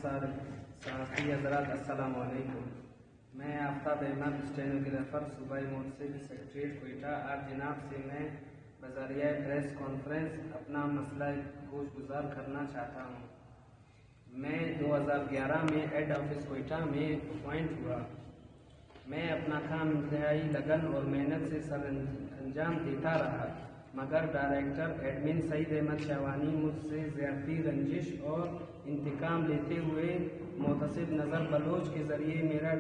صحافی حضرات السلام علیکم۔ میں آفتاب احمد اسٹینوگرافر صوبائی مورچے سیکریٹریٹ کوئٹہ آپ جناب سے میں بذریعہ پریس کانفرنس اپنا مسئلہ گوش گزار کرنا چاہتا ہوں۔ میں 2011 میں ہیڈ آفس کوئٹہ میں اپوائنٹ ہوا۔ میں اپنا کام انتہائی لگن اور محنت سے سر انجام دیتا رہا، مگر ڈائریکٹر ایڈمن سعید احمد شاہوانی مجھ سے زیادتی، رنجش اور انتقام لیتے ہوئے محتسب نذر بلوچ کے ذریعے میرا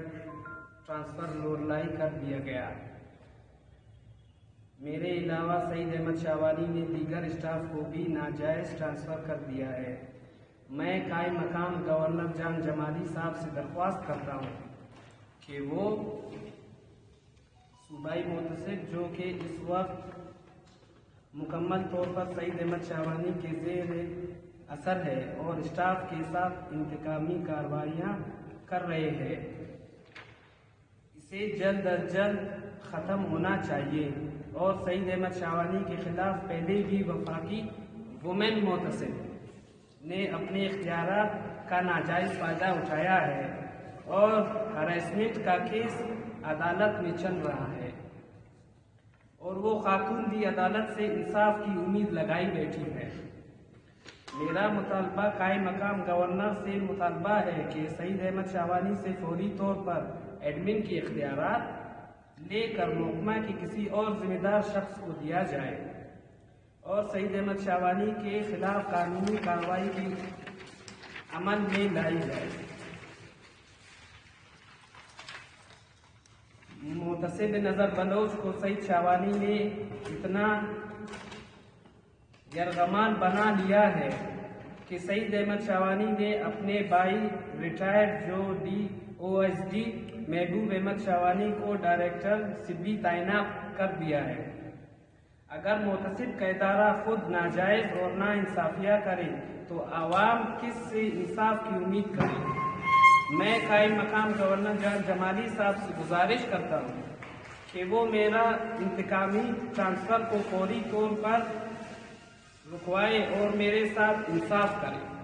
ٹرانسفر لوڈلائی کر دیا گیا۔ میرے علاوہ سعید احمد شاہوانی نے دیگر اسٹاف کو بھی ناجائز ٹرانسفر کر دیا ہے۔ میں قائم مقام گورنر جان جمالی صاحب سے درخواست کرتا ہوں کہ وہ صوبائی محتسب جو کہ اس وقت مکمل طور پر سعید احمد شاہوانی کے زیر اثر ہے اور اسٹاف کے ساتھ انتقامی کارروائیاں کر رہے ہیں، اسے جلد از جلد ختم ہونا چاہیے اور سعید احمد شاہوانی کے خلاف پہلے بھی وفاقی وومن محتسب نے اپنے اختیارات کا ناجائز فائدہ اٹھایا ہے اور ہراسمنٹ کا کیس عدالت میں چل رہا ہے اور وہ خاتون بھی عدالت سے انصاف کی امید لگائی بیٹھی ہے۔ میرا مطالبہ قائم مقام گورنر سے مطالبہ ہے کہ سعید احمد شاہوانی سے فوری طور پر ایڈمن کے اختیارات لے کر محکمہ کے کسی اور ذمہ دار شخص کو دیا جائے اور سعید احمد شاہوانی کے خلاف قانونی کارروائی کی عمل میں لائی جائے۔ محتسب نذر بلوچ کو سعید شاہوانی نے اتنا یرغمال بنا لیا ہے کہ سعید احمد شاہوانی نے اپنے بھائی ریٹائرڈ جو DOSD محبوب احمد شاہوانی کو ڈائریکٹر سبی تعینات کر دیا ہے۔ اگر محتسب کا ادارہ خود ناجائز اور ناانصافیہ کرے تو عوام کس سے انصاف کی امید کرے؟ میں قائم مقام گورنر جان جمالی صاحب سے گزارش کرتا ہوں کہ وہ میرا انتقامی ٹرانسفر کو فوری طور پر رکوائے اور میرے ساتھ انصاف کرے۔